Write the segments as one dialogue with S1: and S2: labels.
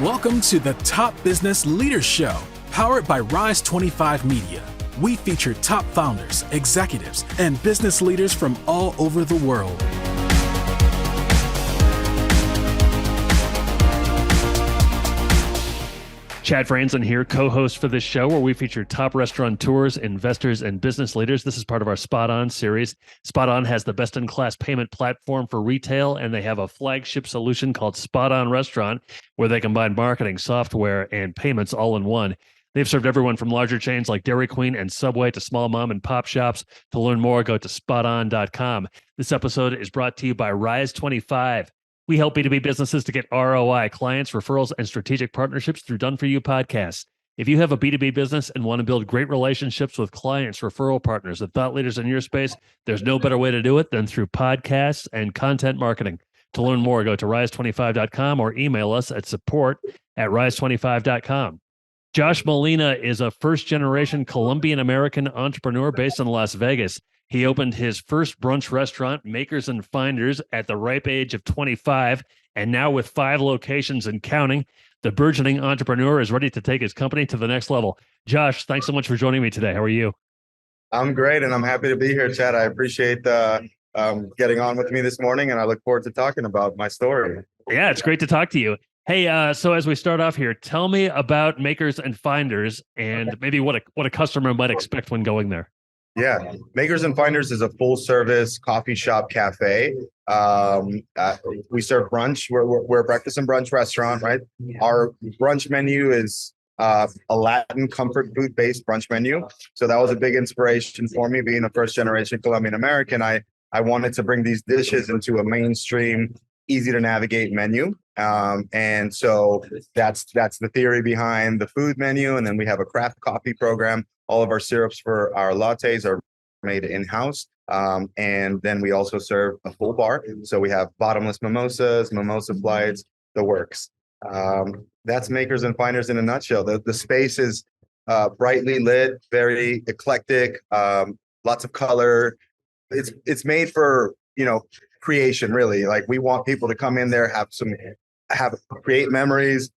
S1: Welcome to the Top Business Leaders Show, powered by Rise 25 Media. We feature top founders, executives, and business leaders from all over the world.
S2: Chad Franzen here, co-host for this show where we feature top restaurateurs, investors, and business leaders. This is part of our SpotOn series. SpotOn has the best-in-class payment platform for retail, and they have a flagship solution called SpotOn Restaurant, where they combine marketing, software, and payments all in one. They've served everyone from larger chains like Dairy Queen and Subway to small mom and pop shops. To learn more, go to SpotOn.com. This episode is brought to you by Rise 25. We help B2B businesses to get ROI, clients, referrals, and strategic partnerships through Done-For-You podcasts. If you have a B2B business and want to build great relationships with clients, referral partners, and thought leaders in your space, there's no better way to do it than through podcasts and content marketing. To learn more, go to rise25.com or email us at support@rise25.com. Josh Molina is a first-generation Colombian-American entrepreneur based in Las Vegas. He opened his first brunch restaurant, Makers and Finders, at the ripe age of 25, and now with 5 locations and counting, the burgeoning entrepreneur is ready to take his company to the next level. Josh, thanks so much for joining me today. How are you?
S3: I'm great, and I'm happy to be here, Chad. I appreciate getting on with me this morning, and I look forward to talking about my story.
S2: Yeah, it's great to talk to you. Hey, so as we start off here, tell me about Makers and Finders and maybe what a customer might expect when going there.
S3: Yeah, Makers and Finders is a full-service coffee shop cafe. We serve brunch. We're a breakfast and brunch restaurant, right? Our brunch menu is a Latin comfort food-based brunch menu. So that was a big inspiration for me, being a first-generation Colombian-American. I wanted to bring these dishes into a mainstream, easy-to-navigate menu. And so that's the theory behind the food menu. And then we have a craft coffee program. All of our syrups for our lattes are made in-house. And then we also serve a full bar. So we have bottomless mimosas, mimosa flights, the works. That's Makers and Finders in a nutshell. The space is brightly lit, very eclectic, lots of color. It's made for, creation, really. Like, we want people to come in there, create memories,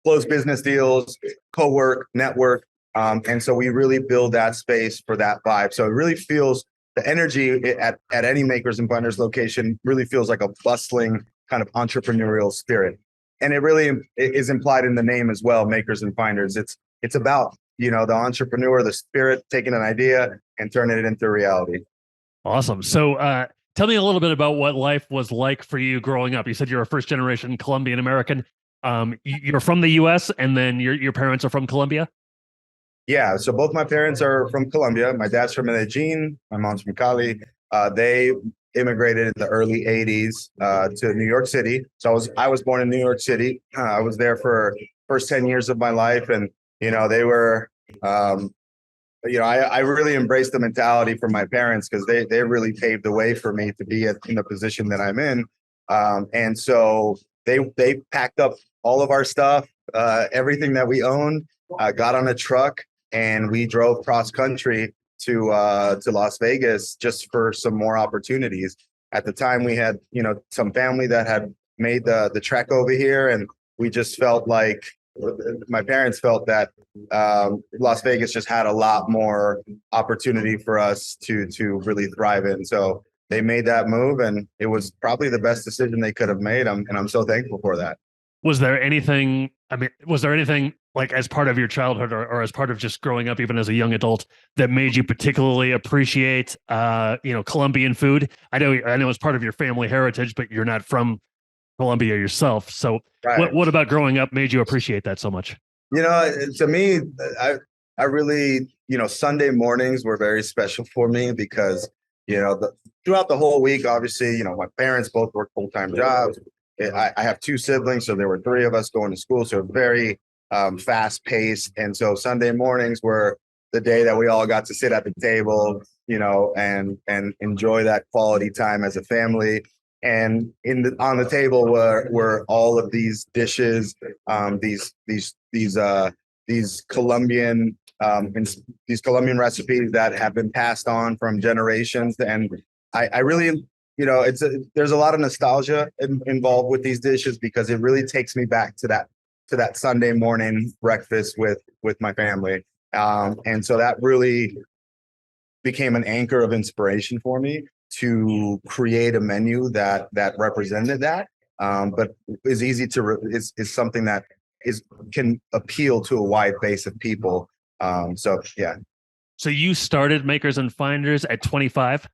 S3: close business deals, co-work, network. And so we really build that space for that vibe. So it really feels, the energy at any Makers and Finders location really feels like a bustling kind of entrepreneurial spirit. And it really is implied in the name as well, Makers and Finders. It's about, the entrepreneur, the spirit, taking an idea and turning it into reality.
S2: Awesome. So tell me a little bit about what life was like for you growing up. You said you're a first generation Colombian-American. You're from the US and then your parents are from Colombia?
S3: Yeah, so both my parents are from Colombia. My dad's from Medellin. My mom's from Cali. They immigrated in the early 80s to New York City. So I was born in New York City. I was there for first 10 years of my life. And, they were, I really embraced the mentality from my parents because they really paved the way for me to be in the position that I'm in. And so they packed up all of our stuff, everything that we owned, got on a truck, and we drove cross country to Las Vegas just for some more opportunities. At the time, we had some family that had made the trek over here, and we just felt like my parents felt that Las Vegas just had a lot more opportunity for us to really thrive in. So they made that move, and it was probably the best decision they could have made. And I'm so thankful for that.
S2: Was there anything like as part of your childhood or as part of just growing up, even as a young adult, that made you particularly appreciate, Colombian food? I know it's part of your family heritage, but you're not from Colombia yourself. So right. What about growing up made you appreciate that so much?
S3: To me, I really, Sunday mornings were very special for me because, throughout the whole week, obviously, my parents both work full-time jobs. I have 2 siblings, so there were 3 of us going to school. So very fast paced. And so Sunday mornings were the day that we all got to sit at the table, and enjoy that quality time as a family. And on the table were all of these dishes, these Colombian recipes that have been passed on from generations. And I really, there's a lot of nostalgia involved with these dishes because it really takes me back to to that Sunday morning breakfast with my family. And so that really became an anchor of inspiration for me to create a menu that represented that, but is easy to is something that can appeal to a wide base of people. So yeah.
S2: So you started Makers and Finders at 25?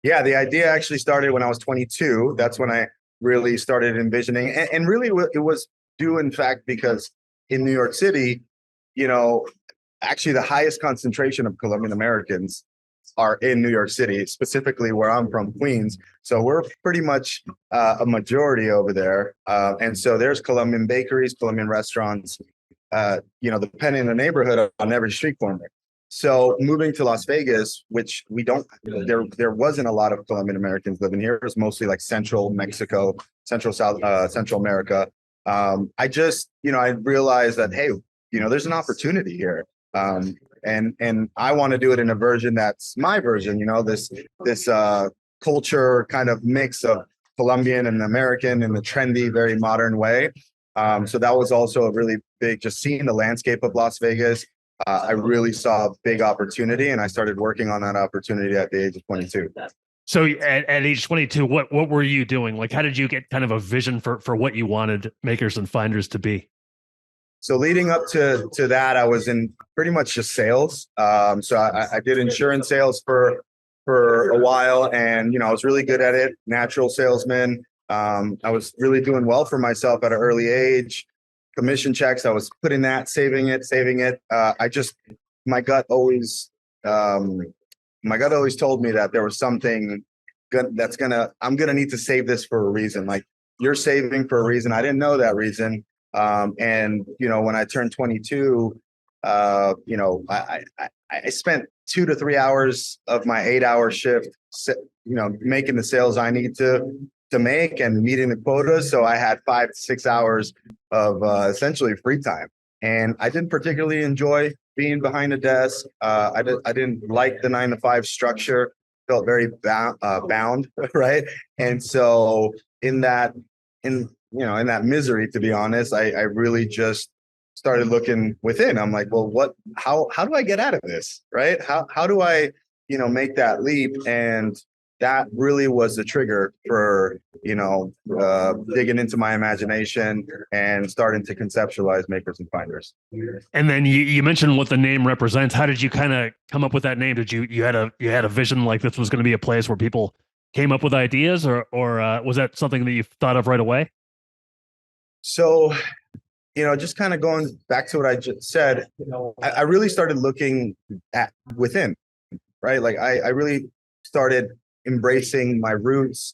S3: Yeah, the idea actually started when I was 22. That's when I really started envisioning, and really it was due, in fact, because in New York City, you know, actually the highest concentration of Colombian-Americans are in New York City, specifically where I'm from, Queens. So we're pretty much a majority over there. And so there's Colombian bakeries, Colombian restaurants, depending on the neighborhood, on every street corner. So moving to Las Vegas, which there wasn't a lot of Colombian Americans living here. It was mostly like Central Mexico, Central America. I realized that, hey, there's an opportunity here. And I want to do it in a version that's my version, this culture kind of mix of Colombian and American in the trendy, very modern way. So that was also a really big, just seeing the landscape of Las Vegas. I really saw a big opportunity, and I started working on that opportunity at the age of 22.
S2: So at age 22, what were you doing? Like, how did you get kind of a vision for what you wanted Makers and Finders to be?
S3: So leading up to that, I was in pretty much just sales. So I did insurance sales for a while, and I was really good at it. Natural salesman. I was really doing well for myself at an early age. Commission checks, I was putting that, saving it. My gut always told me that there was something good I'm gonna need to save this for a reason. Like, you're saving for a reason. I didn't know that reason. And when I turned 22, I spent 2 to 3 hours of my 8-hour shift, making the sales I need to make and meeting the quota. So I had 5 to 6 hours of essentially free time, and I didn't particularly enjoy being behind a desk. I didn't like the 9 to 5 structure. Felt very bound, right? And so in that misery, to be honest, I really just started looking within. I'm like, well, how do I get out of this, right? How do I make that leap? And that really was the trigger for digging into my imagination and starting to conceptualize Makers and Finders.
S2: And then you mentioned what the name represents. How did you kind of come up with that name? Did you had a vision like this was going to be a place where people came up with ideas, or was that something that you thought of right away?
S3: So, just kind of going back to what I just said, I really started looking at within, right? Like I really started embracing my roots,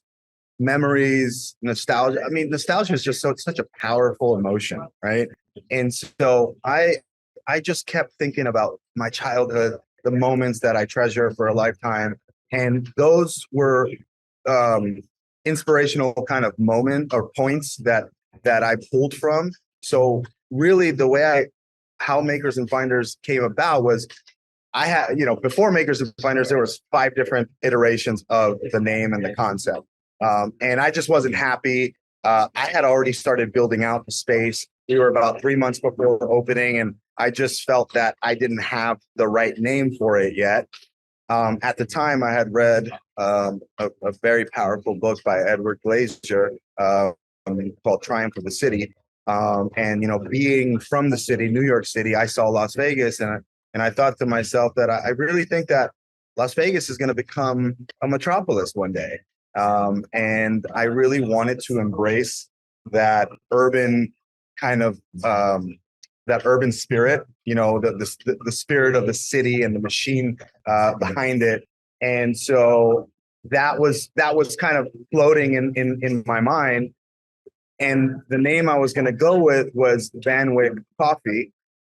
S3: memories, nostalgia. I mean, nostalgia is just such a powerful emotion, right? And so I just kept thinking about my childhood, the moments that I treasure for a lifetime, and those were inspirational kind of moment or points that I pulled from. So really, how Makers and Finders came about was, I had, before Makers and Finders, there was 5 different iterations of the name and the concept. And I just wasn't happy. I had already started building out the space. We were about 3 months before opening, and I just felt that I didn't have the right name for it yet. At the time, I had read a very powerful book by Edward Glaeser called Triumph of the City. And being from the city, New York City, I saw Las Vegas, and I thought to myself that I really think that Las Vegas is going to become a metropolis one day. And I really wanted to embrace that urban kind of that urban spirit, the spirit of the city and the machine behind it. And so that was kind of floating in my mind. And the name I was going to go with was Van Wyck Coffee.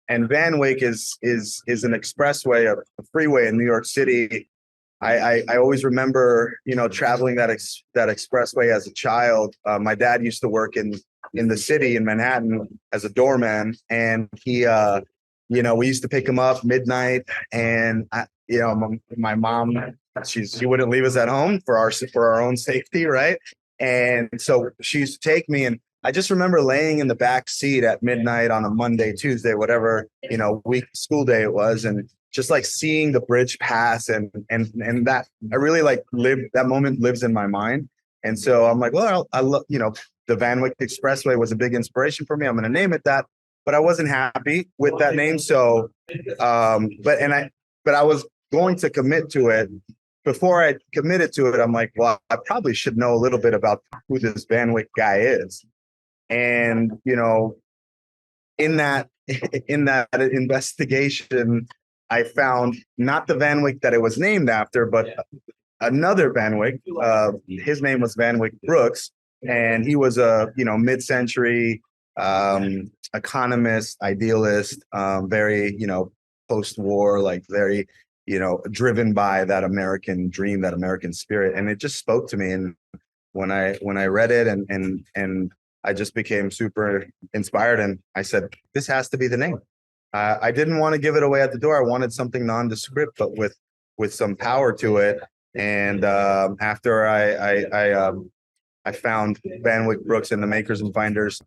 S3: And Van Wyck is an expressway, a freeway in New York City. I always remember, traveling that expressway as a child. My dad used to work in the city in Manhattan as a doorman, and he, we used to pick him up midnight, and my mom, she wouldn't leave us at home for our own safety, right? And so she used to take me, and I just remember laying in the back seat at midnight on a Monday, Tuesday, whatever, school day it was, and just like seeing the bridge pass, and that I really like that moment lives in my mind. And so I'm like, well, I love, the Van Wyck Expressway was a big inspiration for me. I'm going to name it that, but I wasn't happy with that name. So, but I was going to commit to it. Before I committed to it, I'm like, well, I probably should know a little bit about who this Van Wyck guy is. And, in that investigation, I found not the Van Wyck that it was named after, but another Van Wyck. His name was Van Wyck Brooks, and he was a mid-century economist, idealist, very post-war, like very driven by that American dream, that American spirit, and it just spoke to me. And when I read it, and I just became super inspired, and I said, this has to be the name. I didn't want to give it away at the door. I wanted something nondescript, but with some power to it. And after I found Van Wyck Brooks and the Makers and Finders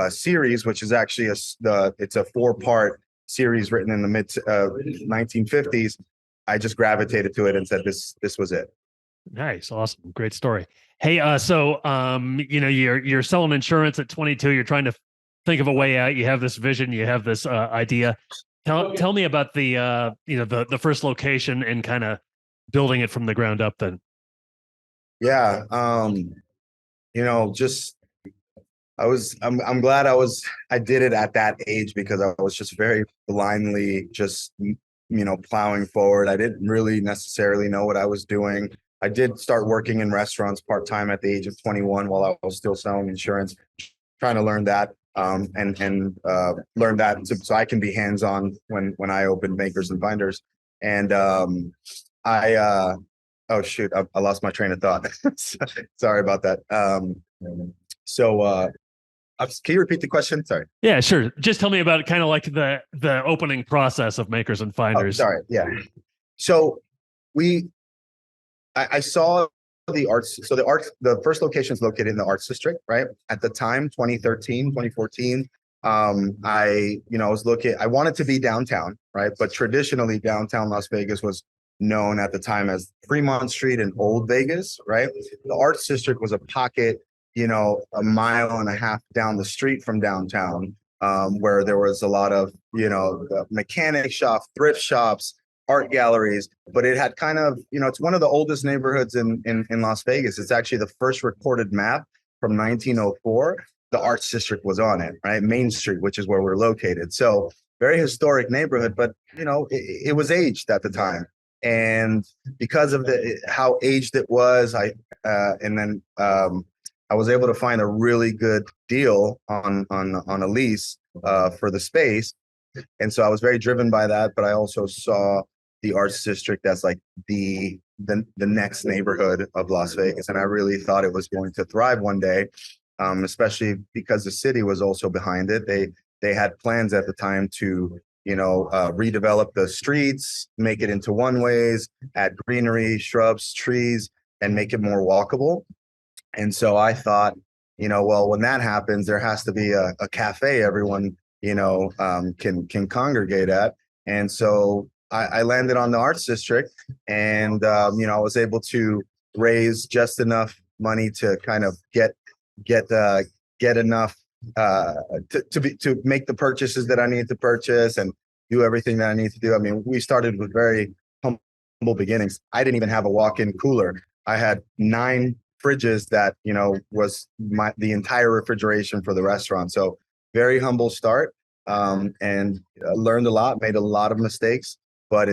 S3: series, which is actually it's a 4-part series written in the mid 1950s. I just gravitated to it and said this was it.
S2: Nice, awesome, great story. Hey, so you're selling insurance at 22. You're trying to think of a way out. You have this vision. You have this idea. Tell me about the first location and kind of building it from the ground up. Then. Yeah,
S3: just I'm glad I did it at that age, because I was just very blindly just plowing forward. I didn't really necessarily know what I was doing. I did start working in restaurants part-time at the age of 21 while I was still selling insurance, trying to learn that and learn that so I can be hands-on when I opened Makers and Finders. And oh shoot, I lost my train of thought. Sorry about that. Can you repeat the question? Sorry.
S2: Yeah, sure. Just tell me about kind of like the opening process of Makers and Finders.
S3: Oh, sorry. Yeah. So I saw the arts. So the first location is located in the Arts District, right? At the time, 2013, 2014. I was looking, I wanted to be downtown, right? But traditionally downtown Las Vegas was known at the time as Fremont Street and Old Vegas, right? The Arts District was a pocket, a mile and a half down the street from downtown, where there was a lot of, mechanic shops, thrift shops, art galleries, but it had kind of, it's one of the oldest neighborhoods in Las Vegas. It's actually the first recorded map from 1904. The Arts District was on it, right? Main Street, which is where we're located. So very historic neighborhood, but it was aged at the time. And because of how aged it was, I was able to find a really good deal on a lease for the space. And so I was very driven by that, but I also saw the Arts District as like the next neighborhood of Las Vegas. And I really thought it was going to thrive one day, especially because the city was also behind it. They had plans at the time to, redevelop the streets, make it into one-ways, add greenery, shrubs, trees, and make it more walkable. And so I thought, well, when that happens, there has to be a cafe everyone, can congregate at. And so I landed on the Arts District, and I was able to raise just enough money to kind of get enough to make the purchases that I needed to purchase and do everything that I need to do. I mean, we started with very humble beginnings. I didn't even have a walk-in cooler. I had 9 fridges that was the entire refrigeration for the restaurant. So very humble start, and learned a lot, made a lot of mistakes. But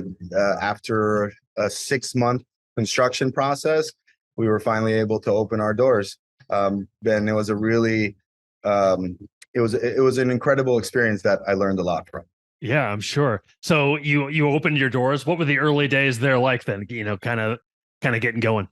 S3: after a 6-month construction process, we were finally able to open our doors. Then it was a really it was an incredible experience that I learned a lot from.
S2: Yeah, I'm sure. So you opened your doors. What were the early days there like then? Kind of getting going.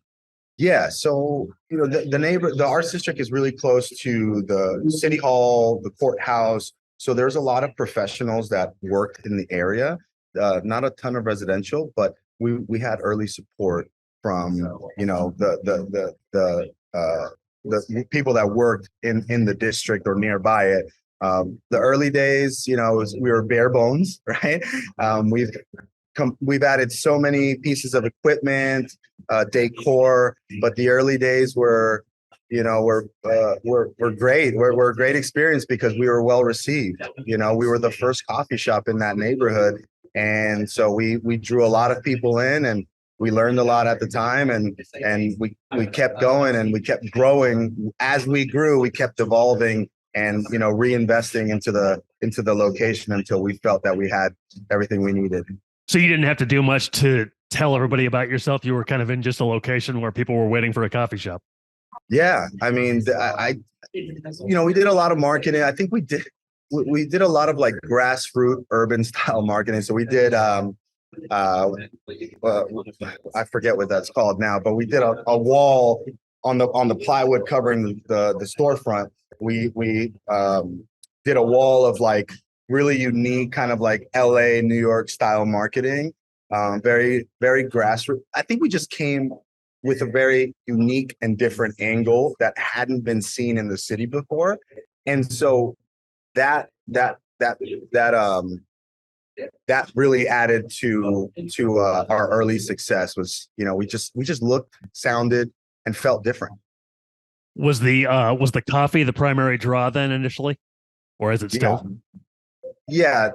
S3: Yeah, so the Arts District is really close to the city hall, the courthouse. So there's a lot of professionals that worked in the area. Not a ton of residential, but we had early support from the the people that worked in the district or nearby it. The early days, we were bare bones, right? We've added so many pieces of equipment, decor, but the early days were, were great. We're a great experience because we were well received. We were the first coffee shop in that neighborhood, and so we drew a lot of people in, and we learned a lot at the time, and we kept going and we kept growing. As we grew, we kept evolving and reinvesting into the location until we felt that we had everything we needed.
S2: So you didn't have to do much to tell everybody about yourself. You were kind of in just a location where people were waiting for a coffee shop.
S3: Yeah, I mean, we did a lot of marketing. I think we did a lot of like grassroots urban style marketing. So we did I forget what that's called now, but we did a wall on the plywood covering the storefront. We did a wall of like really unique kind of like LA, New York style marketing. Very, very grassroots. I think we just came with a very unique and different angle that hadn't been seen in the city before. And so that really added to our early success. Was we just looked, sounded, and felt different.
S2: Was the coffee the primary draw then initially, or is it still?
S3: Yeah,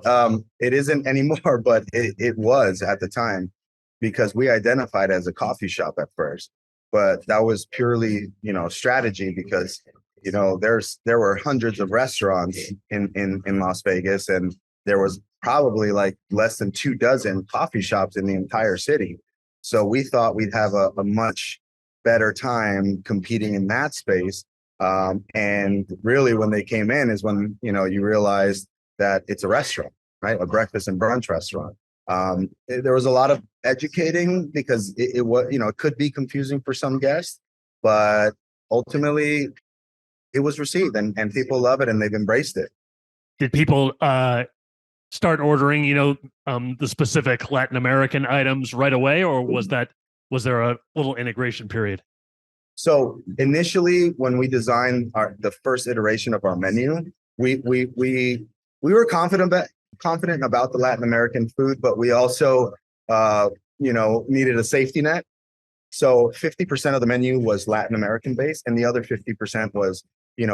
S3: it isn't anymore, but it was at the time, because we identified as a coffee shop at first, but that was purely strategy, because there were hundreds of restaurants in Las Vegas, and there was probably like less than 24 coffee shops in the entire city. So we thought we'd have a much better time competing in that space. And really when they came in is when, you realized that it's a restaurant, right? A breakfast and brunch restaurant. There was a lot of educating because it was, it could be confusing for some guests, but ultimately it was received and people love it and they've embraced it.
S2: Did people start ordering, the specific Latin American items right away, or was there a little integration period?
S3: So initially, when we designed the first iteration of our menu, we were confident about the Latin American food, but we also needed a safety net. So 50% of the menu was Latin American based, and the other 50% was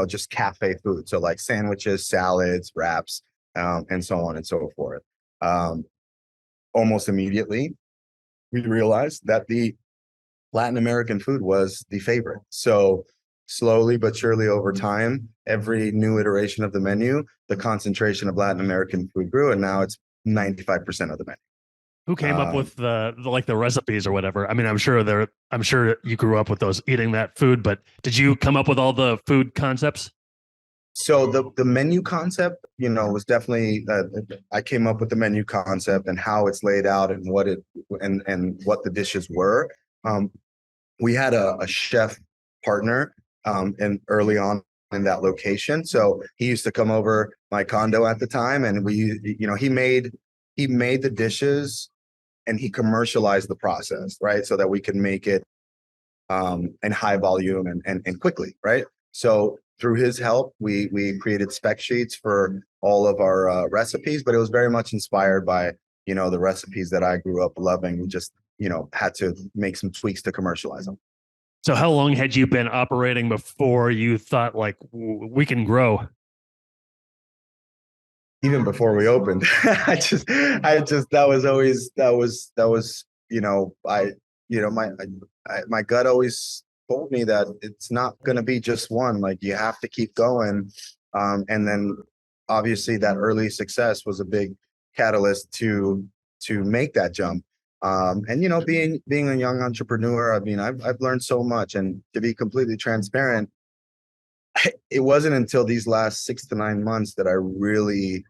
S3: just cafe food. So like sandwiches, salads, wraps, and so on and so forth. Almost immediately, we realized that the Latin American food was the favorite. So slowly but surely over time, every new iteration of the menu, the concentration of Latin American food grew, and now it's 95% of the menu.
S2: Who came up with the recipes or whatever? I mean, I'm sure you grew up with those, eating that food, but did you come up with all the food concepts?
S3: So the menu concept, was definitely I came up with the menu concept and how it's laid out and what what the dishes were. We had a chef partner and early on in that location. So he used to come over my condo at the time, and he made the dishes and he commercialized the process, right? So that we could make it in high volume and quickly, right? So through his help, we created spec sheets for all of our recipes, but it was very much inspired by, the recipes that I grew up loving. We just, had to make some tweaks to commercialize them.
S2: So how long had you been operating before you thought like we can grow?
S3: Even before we opened, my gut always told me that it's not going to be just one. Like, you have to keep going. And then obviously that early success was a big catalyst to make that jump. And being a young entrepreneur, I mean, I've learned so much, and to be completely transparent, it wasn't until these last 6 to 9 months that I really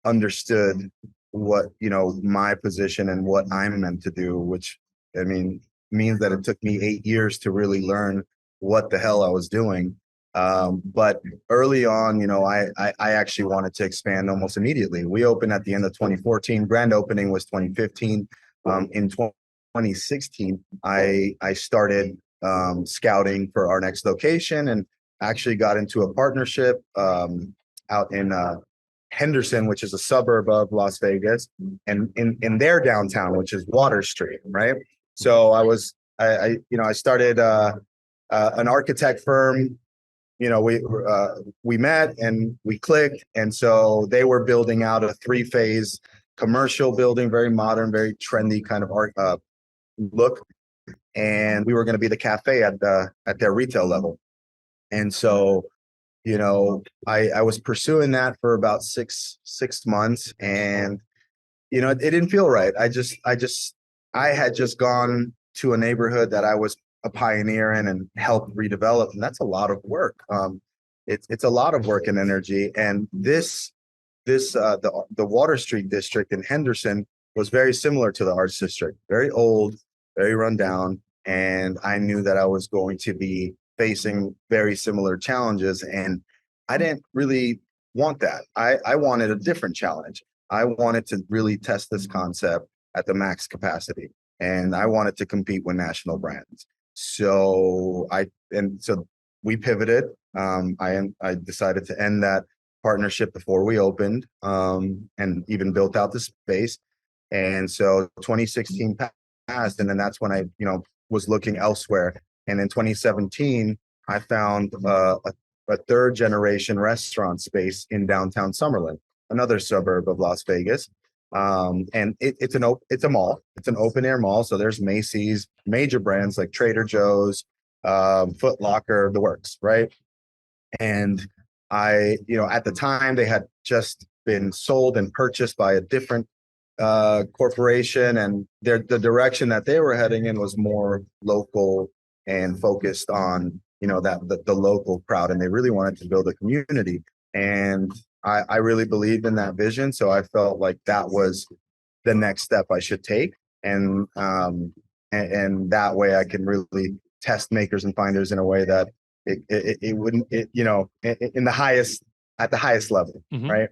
S3: understood what, my position and what I'm meant to do, which, I mean, means that it took me 8 years to really learn what the hell I was doing. But early on, I actually wanted to expand almost immediately. We opened at the end of 2014. Grand opening was 2015. In 2016, I started scouting for our next location, and actually got into a partnership out in Henderson, which is a suburb of Las Vegas, and in their downtown, which is Water Street, right? So I started an architect firm. We met and we clicked, and so they were building out a 3-phase commercial building, very modern, very trendy kind of art look, and we were going to be the cafe at their retail level. And so, I was pursuing that for about six months, and it didn't feel right. I had just gone to a neighborhood that I was a pioneer in and helped redevelop, and that's a lot of work. It's a lot of work and energy. And the Water Street district in Henderson was very similar to the Arts District, very old, very run down, and I knew that I was going to be facing very similar challenges, and I didn't really want that. I wanted a different challenge. I wanted to really test this concept at the max capacity, and I wanted to compete with national brands. So we pivoted. I decided to end that partnership before we opened, and even built out the space. And so 2016 passed, and then that's when I was looking elsewhere. And in 2017, I found a third generation restaurant space in downtown Summerlin, another suburb of Las Vegas. And it's a mall. It's an open air mall. So there's Macy's, major brands like Trader Joe's, Foot Locker, the works, right? And at the time they had just been sold and purchased by a different corporation, and the direction that they were heading in was more local and focused on the local crowd, and they really wanted to build a community. And I really believed in that vision, so I felt like that was the next step I should take, and that way I can really test makers and finders in a way that it wouldn't in the highest at the highest level, right?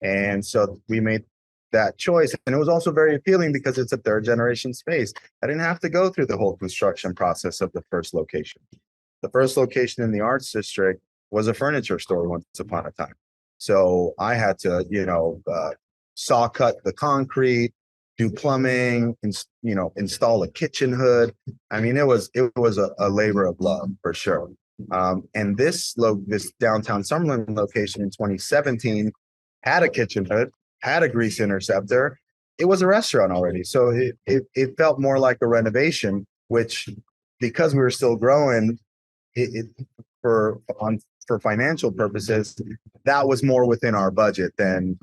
S3: And so we made that choice, and it was also very appealing because it's a third generation space. I didn't have to go through the whole construction process of the first location. The first location in the Arts District was a furniture store once upon a time. So I had to, saw cut the concrete, do plumbing, install a kitchen hood. I mean, it was a labor of love for sure. And this downtown Summerlin location in 2017 had a kitchen hood, had a grease interceptor. It was a restaurant already. So it felt more like a renovation, which, because we were still growing, for financial purposes, that was more within our budget than,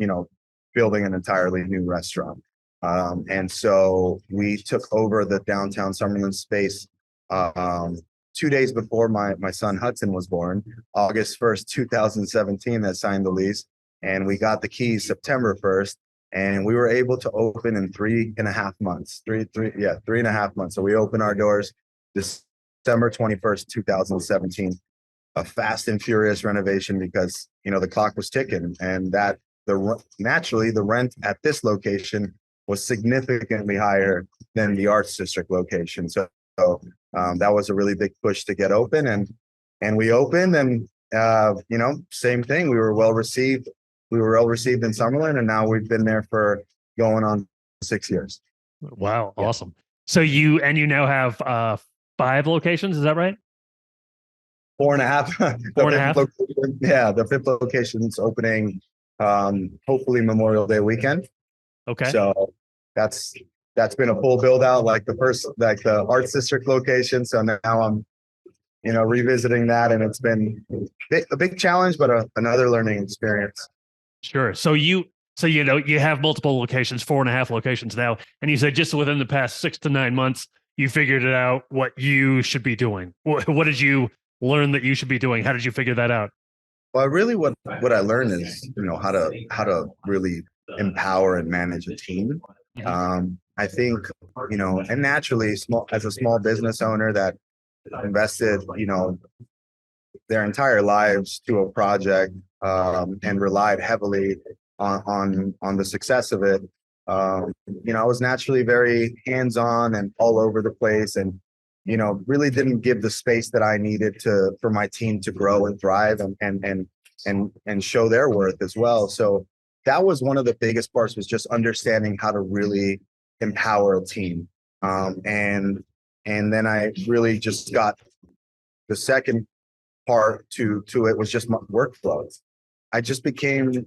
S3: building an entirely new restaurant. And so we took over the downtown Summerlin space 2 days before my son Hudson was born, August 1st, 2017, that signed the lease. And we got the keys September 1st, and we were able to open in 3.5 months. 3.5 months. So we opened our doors December 21st, 2017. A fast and furious renovation because the clock was ticking, and that naturally the rent at this location was significantly higher than the Arts District location. So that was a really big push to get open, and we opened, and same thing. We were well received. We were well received in Summerlin, and now we've been there for going on 6 years.
S2: Wow, awesome! So you now have 5 locations. Is that right?
S3: 4.5.
S2: 4.5.
S3: Yeah, the 5th location is opening hopefully Memorial Day weekend.
S2: Okay.
S3: So that's been a full build out, like the Arts District location. So now I'm revisiting that, and it's been a big challenge, but another learning experience.
S2: Sure. So you have multiple locations, 4.5 locations now, and you said just within the past 6 to 9 months, you figured it out what you should be doing. What did you learn that you should be doing? How did you figure that out?
S3: Well, really, what I learned is how to really empower and manage a team. I think and naturally, as a small business owner that invested their entire lives to a project and relied heavily on the success of it. I was naturally very hands-on and all over the place, and really didn't give the space that I needed for my team to grow and thrive and show their worth as well. So that was one of the biggest parts, was just understanding how to really empower a team. And then I really just got the second part to it, was just my workflow. I just became,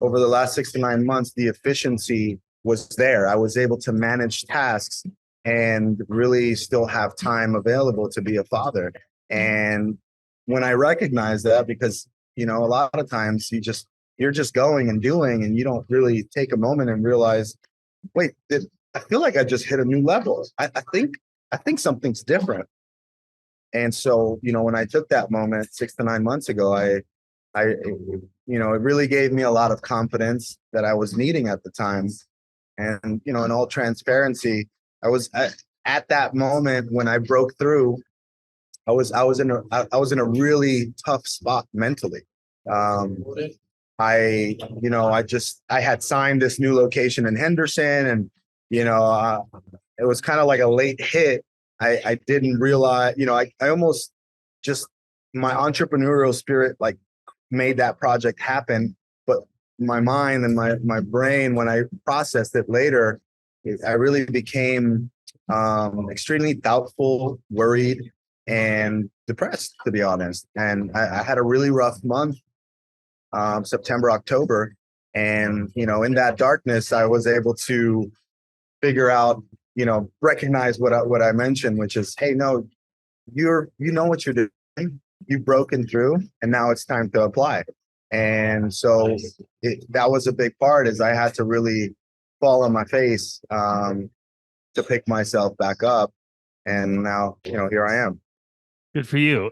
S3: over the last 6 to 9 months, the efficiency was there. I was able to manage tasks and really still have time available to be a father. And when I recognized that, because, a lot of times you're just going and doing, and you don't really take a moment and realize, wait, I feel like I just hit a new level. I think something's different. And so, when I took that moment 6 to 9 months ago, it really gave me a lot of confidence that I was needing at the time. And, in all transparency, I was at that moment when I broke through, I was in a really tough spot mentally. I had signed this new location in Henderson, and, it was kind of like a late hit. I didn't realize, I almost just, my entrepreneurial spirit, like, made that project happen. But my mind and my brain, when I processed it later, I really became extremely doubtful, worried, and depressed, to be honest. And I had a really rough month, September, October. And, in that darkness, I was able to figure out, recognize what I mentioned, which is, hey, no, you know what you're doing. You've broken through, and now it's time to apply. And so that was a big part, is I had to really fall on my face to pick myself back up. And now, here I am.
S2: Good for you.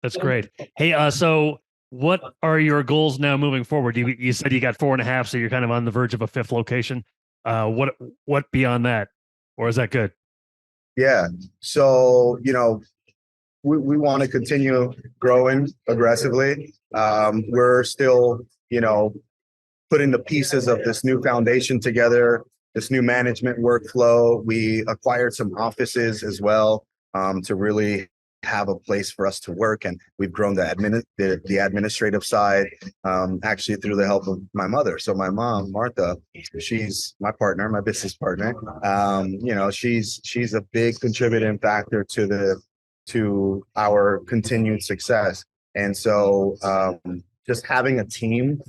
S2: That's great. Hey, so what are your goals now moving forward? You said you got 4.5, so you're kind of on the verge of a 5th location. What beyond that, or is that good?
S3: Yeah. So, we want to continue growing aggressively. We're still, putting the pieces of this new foundation together, this new management workflow. We acquired some offices as well, to really have a place for us to work. And we've grown the administrative side, actually through the help of my mother. So my mom, Martha, she's my partner, my business partner. She's a big contributing factor to our continued success. And so just having a team,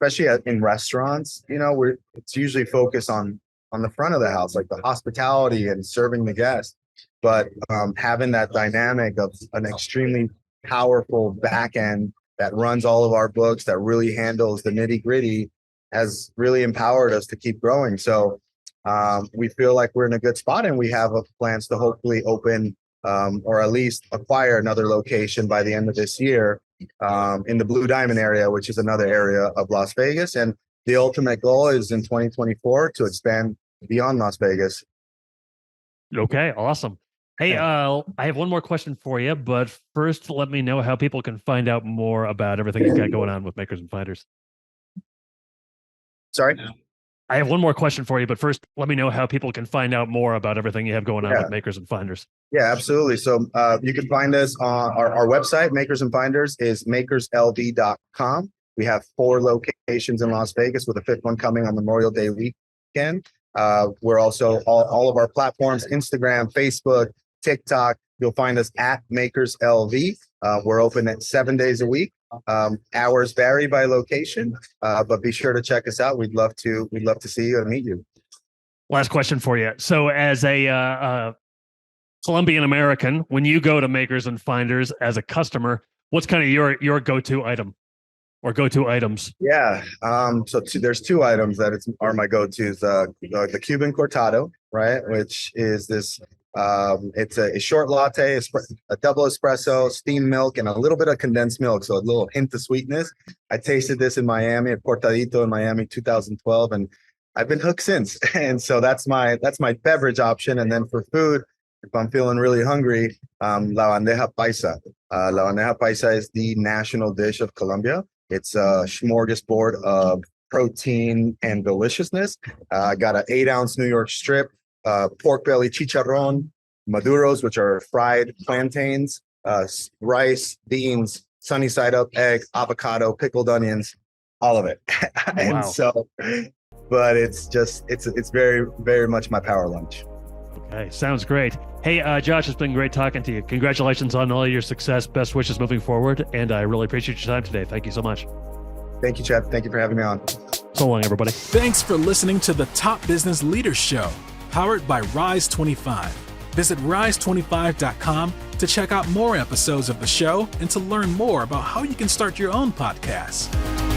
S3: especially in restaurants, it's usually focused on the front of the house, like the hospitality and serving the guests. But having that dynamic of an extremely powerful back end that runs all of our books, that really handles the nitty gritty, has really empowered us to keep growing. So we feel like we're in a good spot, and we have plans to hopefully open or at least acquire another location by the end of this year in the Blue Diamond area, which is another area of Las Vegas. And the ultimate goal is in 2024 to expand beyond Las Vegas.
S2: Okay, awesome. Hey, I have one more question for you, but first, let me know how people can find out more about everything you've got going on with Makers and Finders.
S3: Sorry?
S2: I have one more question for you, but first, let me know how people can find out more about everything you have going on with Makers and Finders.
S3: Yeah, absolutely. So you can find us on our website. Makers and Finders is makerslv.com. We have 4 locations in Las Vegas, with a 5th one coming on Memorial Day weekend. We're also all of our platforms, Instagram, Facebook, TikTok. You'll find us at Makers LV. We're open at 7 days a week. Hours vary by location, but be sure to check us out. We'd love to see you and meet you.
S2: Last question for you. So, as a Colombian-American, when you go to Makers and Finders as a customer, what's kind of your go-to item or go-to items?
S3: Yeah. So there's 2 items that are my go-tos. The Cuban cortado, right? Which is this, it's a short latte, a double espresso, steamed milk, and a little bit of condensed milk. So a little hint of sweetness. I tasted this in Miami at Cortadito in Miami, 2012. And I've been hooked since. And so that's my beverage option. And then for food, if I'm feeling really hungry, la bandeja paisa. La bandeja paisa is the national dish of Colombia. It's a smorgasbord of protein and deliciousness. I got an 8-ounce New York strip, pork belly chicharron, maduros, which are fried plantains, rice, beans, sunny side up egg, avocado, pickled onions, all of it. And
S2: Wow.
S3: so, but it's very, very much my power lunch.
S2: Okay, sounds great. Hey, Josh, it's been great talking to you. Congratulations on all your success. Best wishes moving forward. And I really appreciate your time today. Thank you so much.
S3: Thank you, Chad. Thank you for having me on.
S2: So long, everybody.
S1: Thanks for listening to the Top Business Leaders Show, powered by Rise 25. Visit rise25.com to check out more episodes of the show and to learn more about how you can start your own podcast.